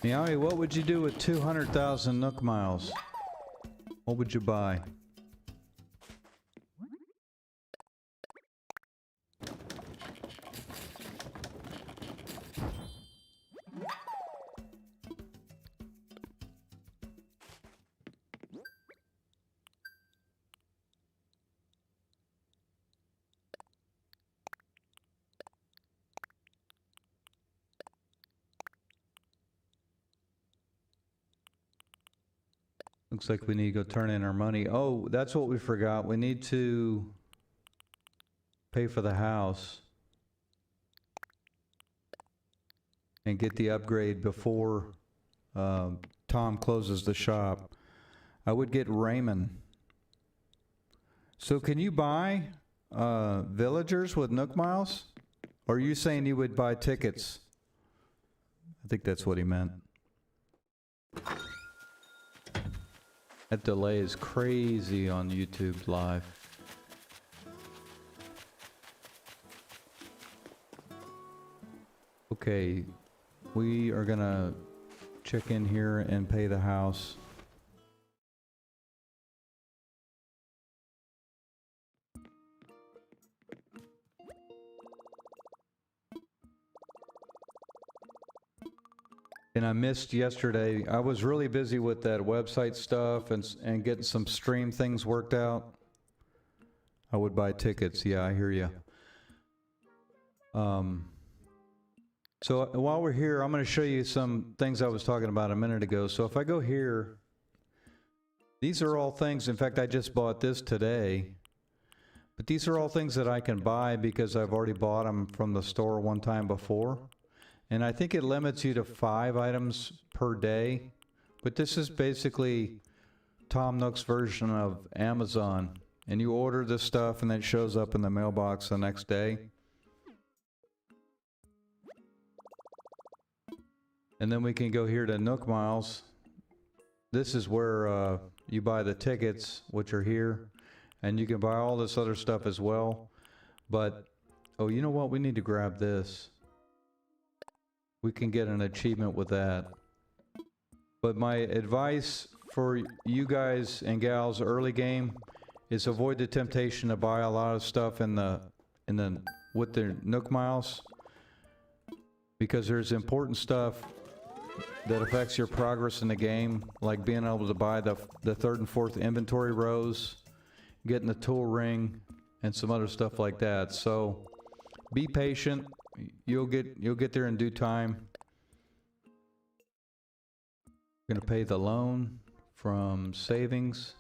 Meowie, what would you do with 200,000 Nook miles? What would you buy? Looks like we need to go turn in our money. Oh, that's what we forgot. We need to pay for the house and get the upgrade before Tom closes the shop. I would get Raymond. So can you buy villagers with Nook miles? Or are you saying you would buy tickets? I think that's what he meant. That delay is crazy on YouTube Live. Okay, we are gonna check in here and pay the house. And I missed yesterday. I was really busy with that website stuff and getting some stream things worked out. I would buy tickets. Yeah, I hear you. So while we're here, I'm going to show you some things I was talking about a minute ago. So if I go here, these are all things. In fact, I just bought this today. But these are all things that I can buy because I've already bought them from the store one time before. And I think it limits you to 5 items per day. But this is basically Tom Nook's version of Amazon. And you order this stuff and then it shows up in the mailbox the next day. And then we can go here to Nook Miles. This is where you buy the tickets, which are here. And you can buy all this other stuff as well. But, oh, you know what? We need to grab this. We can get an achievement with that. But my advice for you guys and gals early game is avoid the temptation to buy a lot of stuff with the Nook Miles, because there's important stuff that affects your progress in the game, like being able to buy the 3rd and 4th inventory rows, getting the tool ring, and some other stuff like that. So be patient. You'll get there in due time. I'm gonna pay the loan from savings.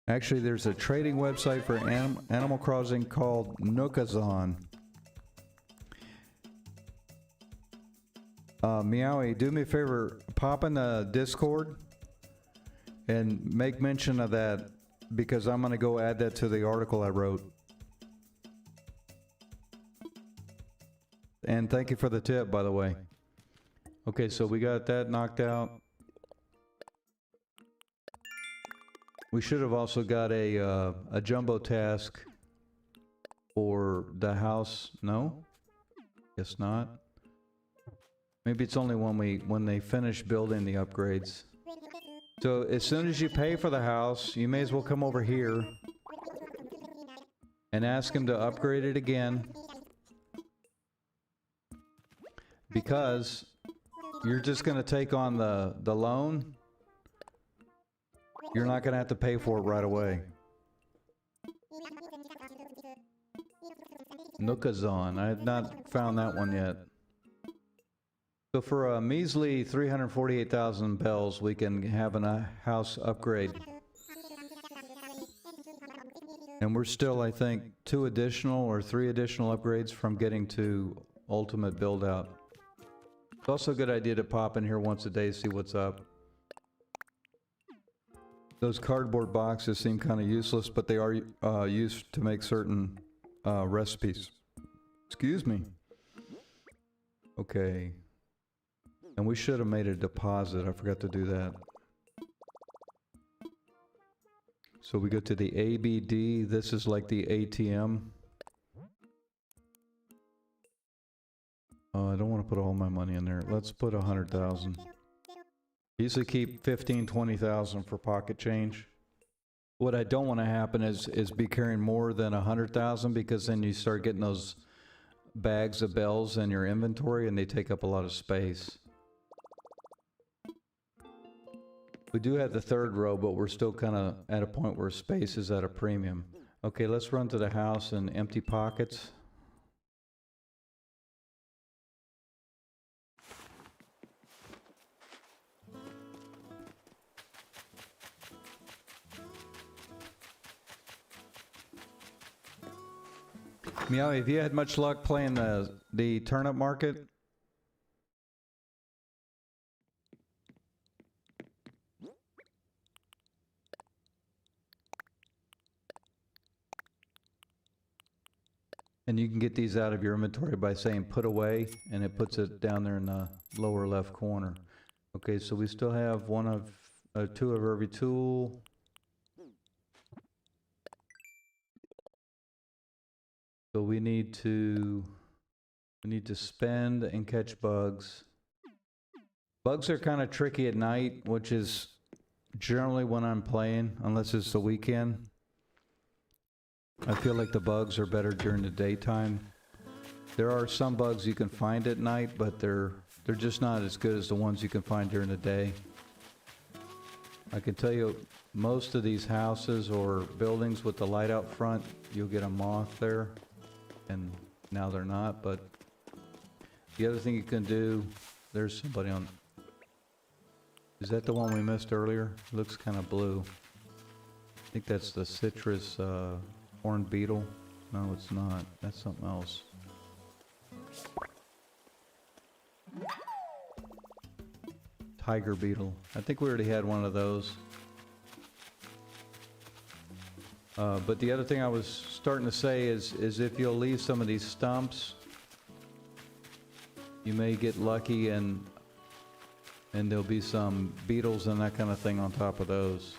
Actually, there's a trading website for Animal Crossing called Nookazon. Meowie, do me a favor, pop in the Discord and make mention of that, because I'm going to go add that to the article I wrote. And thank you for the tip, by the way. Okay, so we got that knocked out. We should have also got a jumbo task for the house. No? Guess not. Maybe it's only when they finish building the upgrades. So as soon as you pay for the house, you may as well come over here and ask him to upgrade it again, because you're just going to take on the loan. You're not going to have to pay for it right away. Nookazon. I have not found that one yet. So for a measly 348,000 bells, we can have a house upgrade. And we're still, I think, 2 additional or 3 additional upgrades from getting to ultimate build out. It's also a good idea to pop in here once a day, see what's up. Those cardboard boxes seem kind of useless, but they are used to make certain recipes. Excuse me. Okay. And we should have made a deposit. I forgot to do that. So we go to the ABD. This is like the ATM. I don't want to put all my money in there. Let's put 100,000. Usually keep 15, 20,000 for pocket change. What I don't want to happen is be carrying more than 100,000, because then you start getting those bags of bells in your inventory and they take up a lot of space. We do have the 3rd row, but we're still kind of at a point where space is at a premium. Okay, let's run to the house and empty pockets. Meow, have you had much luck playing the turnip market? And you can get these out of your inventory by saying put away, and it puts it down there in the lower left corner. Okay, so we still have 2 of every tool. So we need to spend and catch bugs. Bugs are kind of tricky at night, which is generally when I'm playing, unless it's the weekend. I feel like the bugs are better during the daytime. There are some bugs you can find at night, but they're just not as good as the ones you can find during the day. I can tell you, most of these houses or buildings with the light out front, you'll get a moth there, and now they're not. But the other thing you can do, there's somebody on. Is that the one we missed earlier? Looks kind of blue. I think that's the citrus horned beetle. No, it's not. That's something else. Tiger beetle. I think we already had one of those. But the other thing I was starting to say is if you'll leave some of these stumps, you may get lucky and there'll be some beetles and that kind of thing on top of those.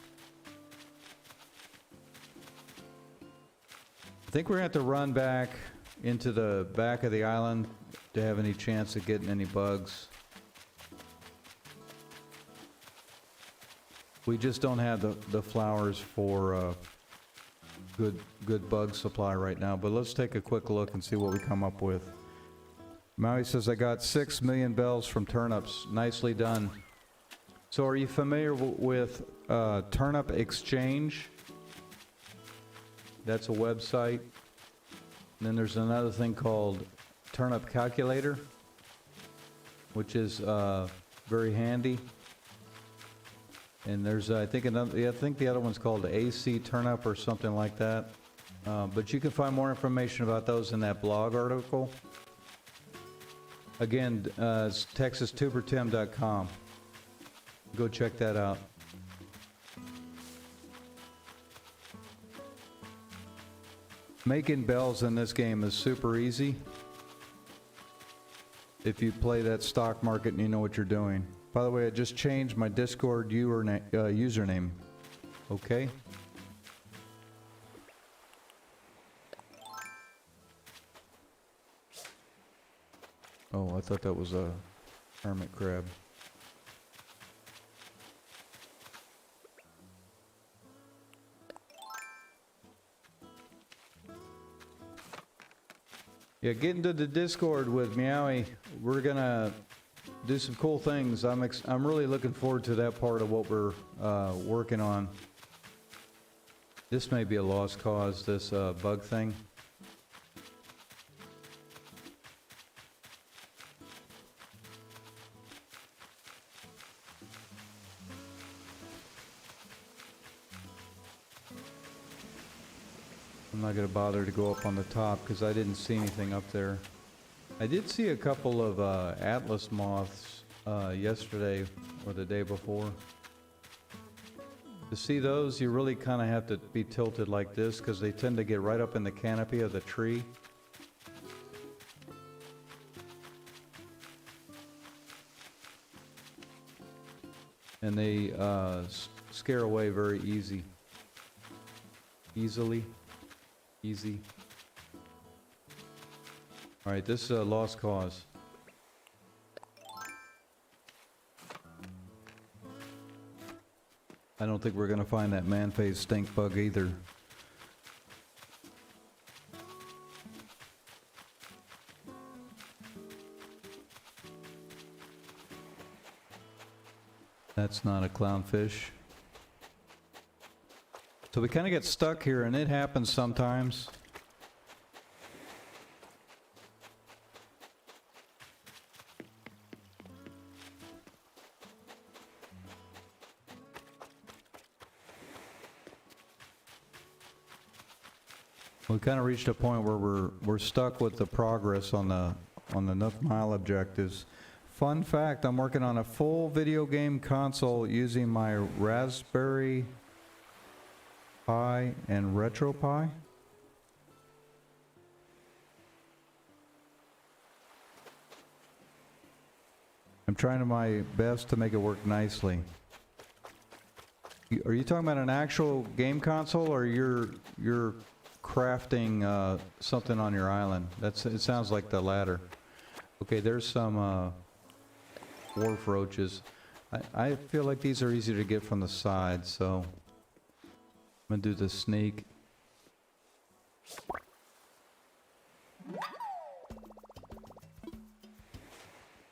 I think we're going to have to run back into the back of the island to have any chance of getting any bugs. We just don't have the flowers for good bug supply right now, but let's take a quick look and see what we come up with. Maui says, I got 6 million bells from turnips. Nicely done. So are you familiar with Turnip Exchange? That's a website. And then there's another thing called Turnip Calculator, which is very handy. And there's, I think the other one's called AC Turnip or something like that. But you can find more information about those in that blog article. Again, it's TexasTuberTim.com. Go check that out. Making bells in this game is super easy if you play that stock market and you know what you're doing. By the way, I just changed my Discord username. Okay? Oh, I thought that was a hermit crab. Yeah, get into the Discord with Meowie. We're gonna do some cool things. I'm really looking forward to that part of what we're working on. This may be a lost cause, this bug thing. I'm not going to bother to go up on the top because I didn't see anything up there. I did see a couple of atlas moths yesterday or the day before. To see those, you really kind of have to be tilted like this because they tend to get right up in the canopy of the tree. And they scare away very easily. Easy. All right, this is a lost cause. I don't think we're going to find that man-faced stink bug either. That's not a clownfish. So we kind of get stuck here, and it happens sometimes. We kind of reached a point where we're stuck with the progress on the Nook Mile objectives. Fun fact, I'm working on a full video game console using my Raspberry Pi and RetroPie. I'm trying my best to make it work nicely. Are you talking about an actual game console, or you're crafting something on your island? It sounds like the latter. Okay, there's some wharf roaches. I feel like these are easier to get from the side, so I'm gonna do the sneak.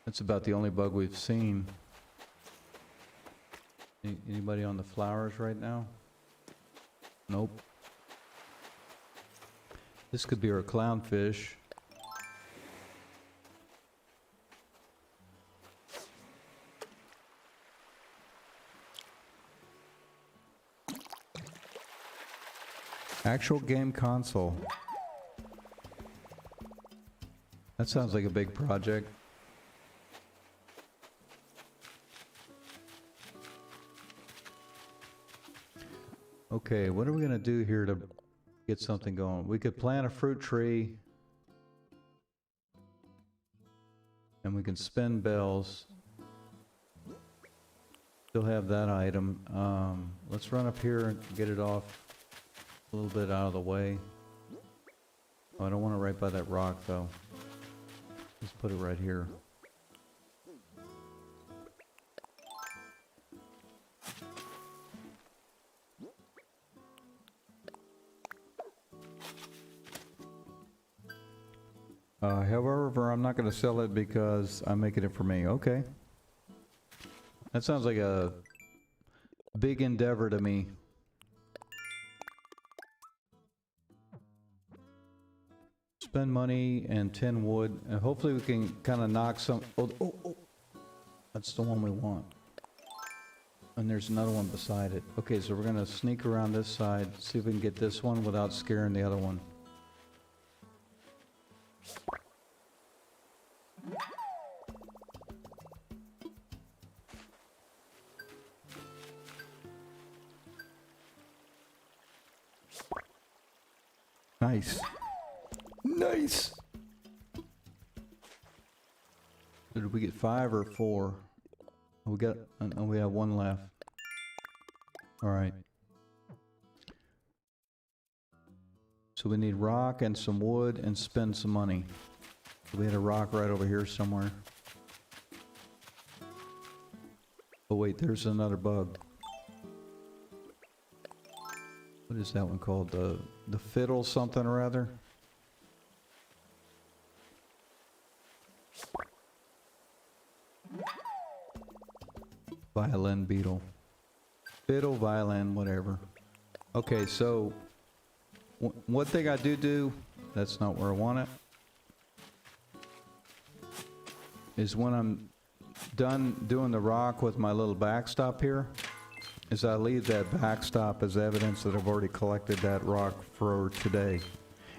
That's about the only bug we've seen. Anybody on the flowers right now? Nope. This could be our clownfish. Actual game console. That sounds like a big project. Okay, what are we gonna do here to get something going? We could plant a fruit tree. And we can spin bells. Still have that item. Let's run up here and get it off a little bit out of the way. Oh, I don't want it right by that rock though. Let's put it right here. However, I'm not going to sell it because I'm making it for me. Okay. That sounds like a big endeavor to me. Spend money and 10 wood, and hopefully we can kind of knock some... Oh, that's the one we want. And there's another one beside it. Okay, so we're going to sneak around this side, see if we can get this one without scaring the other one. Nice. Nice! Did we get 5 or 4? We got, oh, we have 1 left. Alright. So we need rock and some wood and spend some money. We had a rock right over here somewhere. Oh wait, there's another bug. What is that one called? The fiddle something or other? Violin beetle. Fiddle, violin, whatever. Okay, so one thing I do, that's not where I want it, is when I'm done doing the rock with my little backstop here, is I leave that backstop as evidence that I've already collected that rock for today.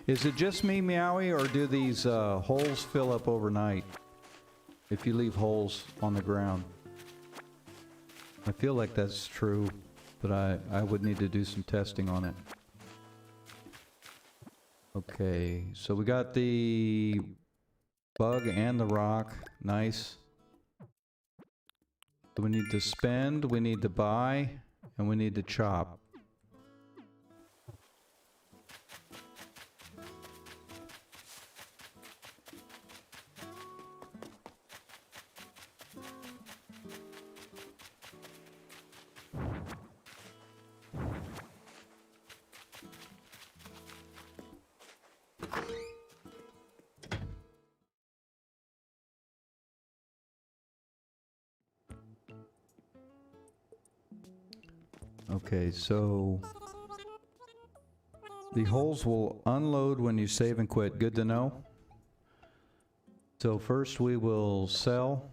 Is it just me, Meowie, or do these holes fill up overnight if you leave holes on the ground? I feel like that's true, but I would need to do some testing on it. Okay, so we got the bug and the rock. Nice. So we need to spend, we need to buy, and we need to chop. Okay, so the holes will unload when you save and quit. Good to know. So first we will sell.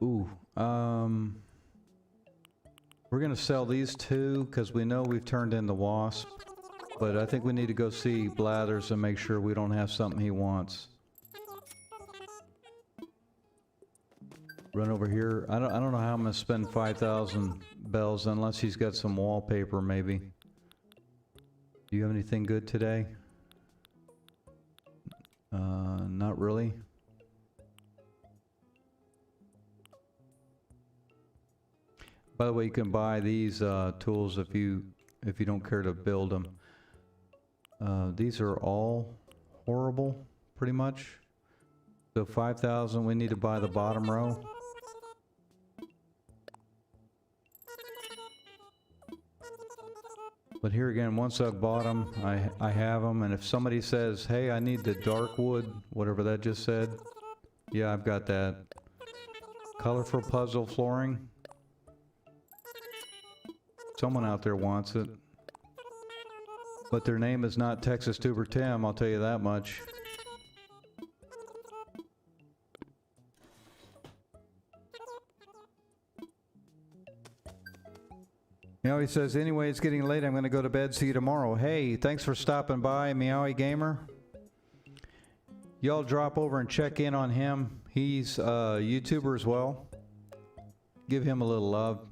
Ooh, we're gonna sell these 2 because we know we've turned in the wasp, but I think we need to go see Blathers and make sure we don't have something he wants. Run over here. I don't know how I'm gonna spend 5,000 bells unless he's got some wallpaper maybe. Do you have anything good today? Not really. By the way, you can buy these tools if you don't care to build them. These are all horrible, pretty much. So 5,000. We need to buy the bottom row. But here again, once I've bought them, I have them, and if somebody says, hey, I need the dark wood, whatever that just said, yeah, I've got that. Colorful puzzle flooring. Someone out there wants it. But their name is not TexasTuberTim, I'll tell you that much. Meowie says, anyway, it's getting late. I'm going to go to bed. See you tomorrow. Hey, thanks for stopping by, Meowie Gamer. Y'all drop over and check in on him. He's a YouTuber as well. Give him a little love.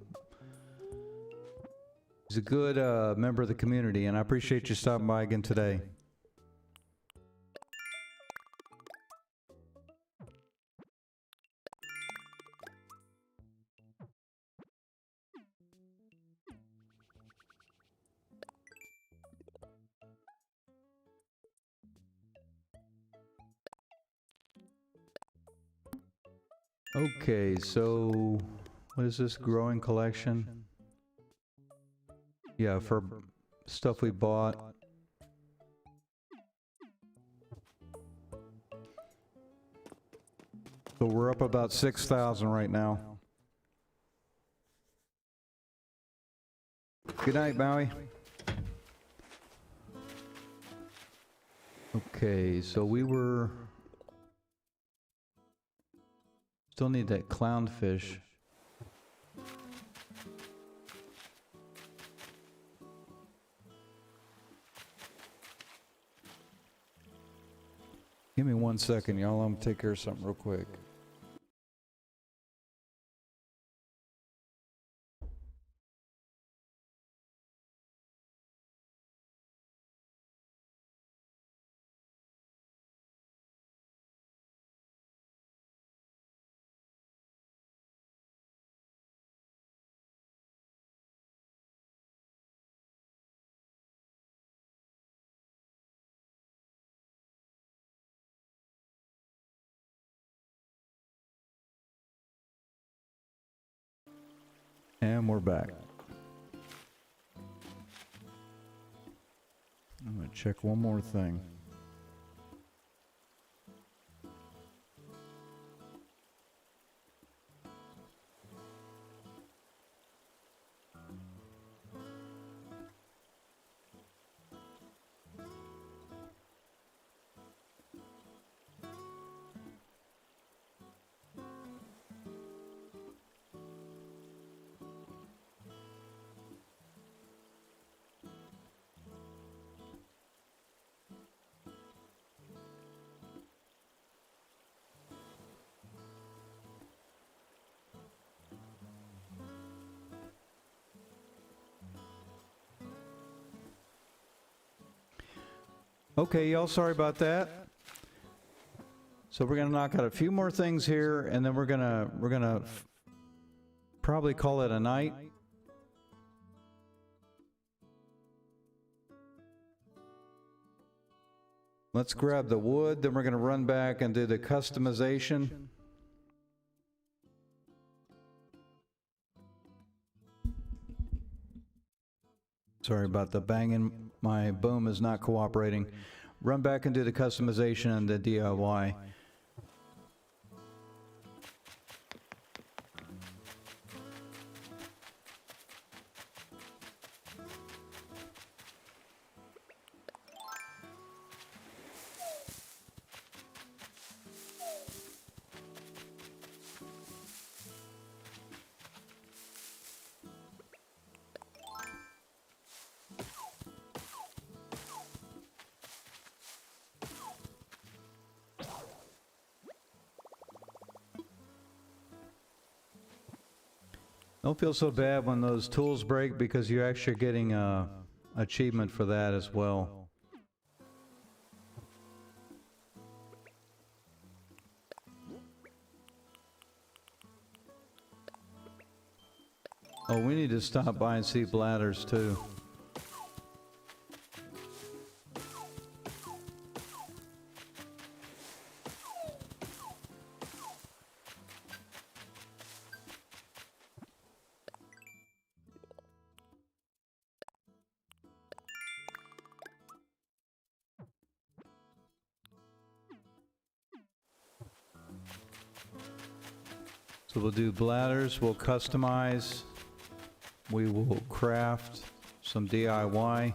He's a good member of the community, and I appreciate you stopping by again today. Okay, so what is this growing collection? Yeah, for stuff we bought. So we're up about 6,000 right now. Good night, Maui. Okay, so we were... Still need that clownfish. Give me 1 second, y'all. I'm gonna take care of something real quick. And we're back. I'm gonna check one more thing. Okay, y'all, sorry about that. So we're gonna knock out a few more things here, and then we're gonna probably call it a night. Let's grab the wood, then we're gonna run back and do the customization. Sorry about the banging. My boom is not cooperating. Run back and do the customization and the DIY. Don't feel so bad when those tools break, because you're actually getting an achievement for that as well. Oh, we need to stop by and see bladders too. So we'll do bladders, we'll customize, we will craft some DIY.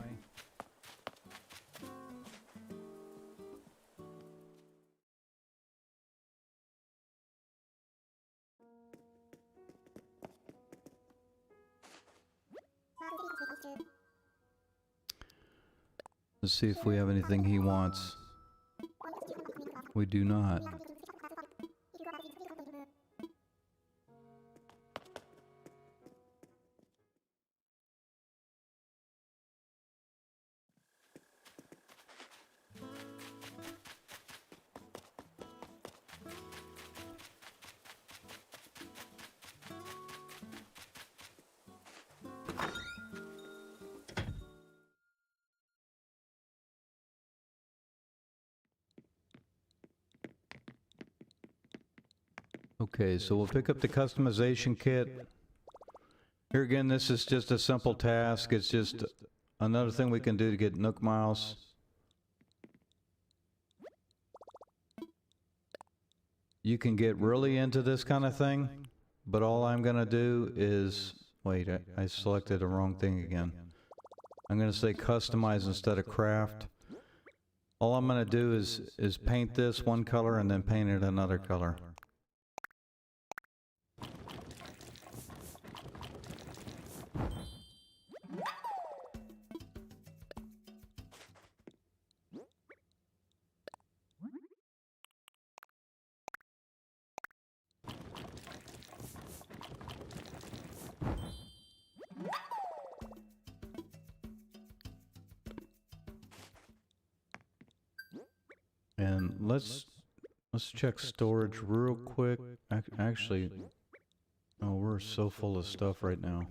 Let's see if we have anything he wants. We do not. Okay, so we'll pick up the customization kit. Here again, this is just a simple task. It's just another thing we can do to get Nook miles. You can get really into this kind of thing, but all I'm gonna do is, wait, I selected the wrong thing again. I'm gonna say customize instead of craft. All I'm gonna do is paint this one color and then paint it another color. And let's check storage real quick. Actually, oh, we're so full of stuff right now.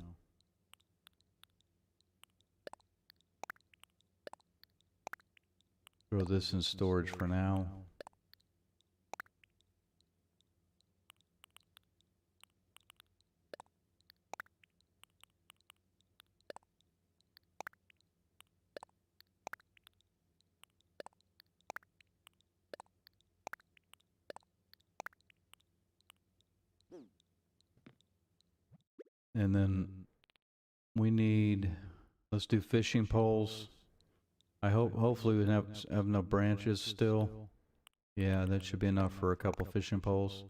Throw this in storage for now. And then we need, let's do fishing poles. Hopefully we have enough branches still. Yeah, that should be enough for a couple fishing poles.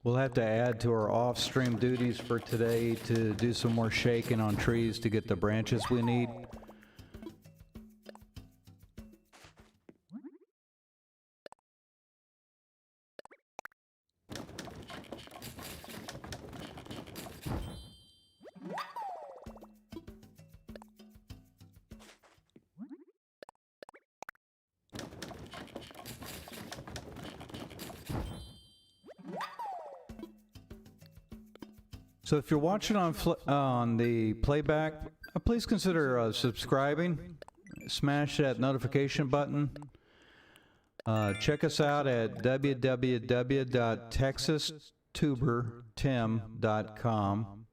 We'll have to add to our off-stream duties for today to do some more shaking on trees to get the branches we need. So if you're watching on the playback, please consider subscribing. Smash that notification button. Check us out at www.TexasTuberTim.com.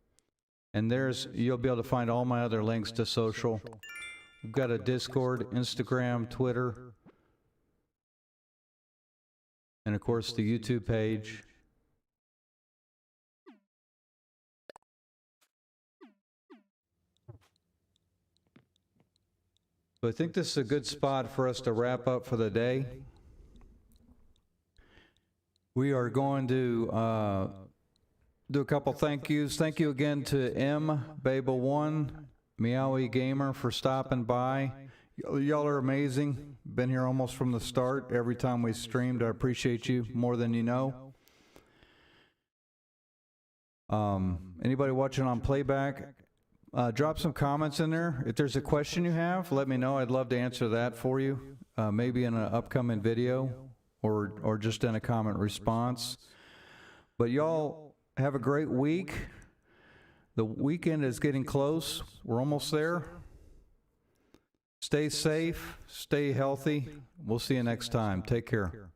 And you'll be able to find all my other links to social. We've got a Discord, Instagram, Twitter, and of course the YouTube page. So I think this is a good spot for us to wrap up for the day. We are going to do a couple thank yous. Thank you again to Babel1, Meowie Gamer for stopping by. Y'all are amazing. Been here almost from the start. Every time we streamed, I appreciate you more than you know. Anybody watching on playback, drop some comments in there. If there's a question you have, let me know. I'd love to answer that for you, maybe in an upcoming video or just in a comment response. But y'all have a great week. The weekend is getting close. We're almost there. Stay safe, stay healthy. We'll see you next time. Take care.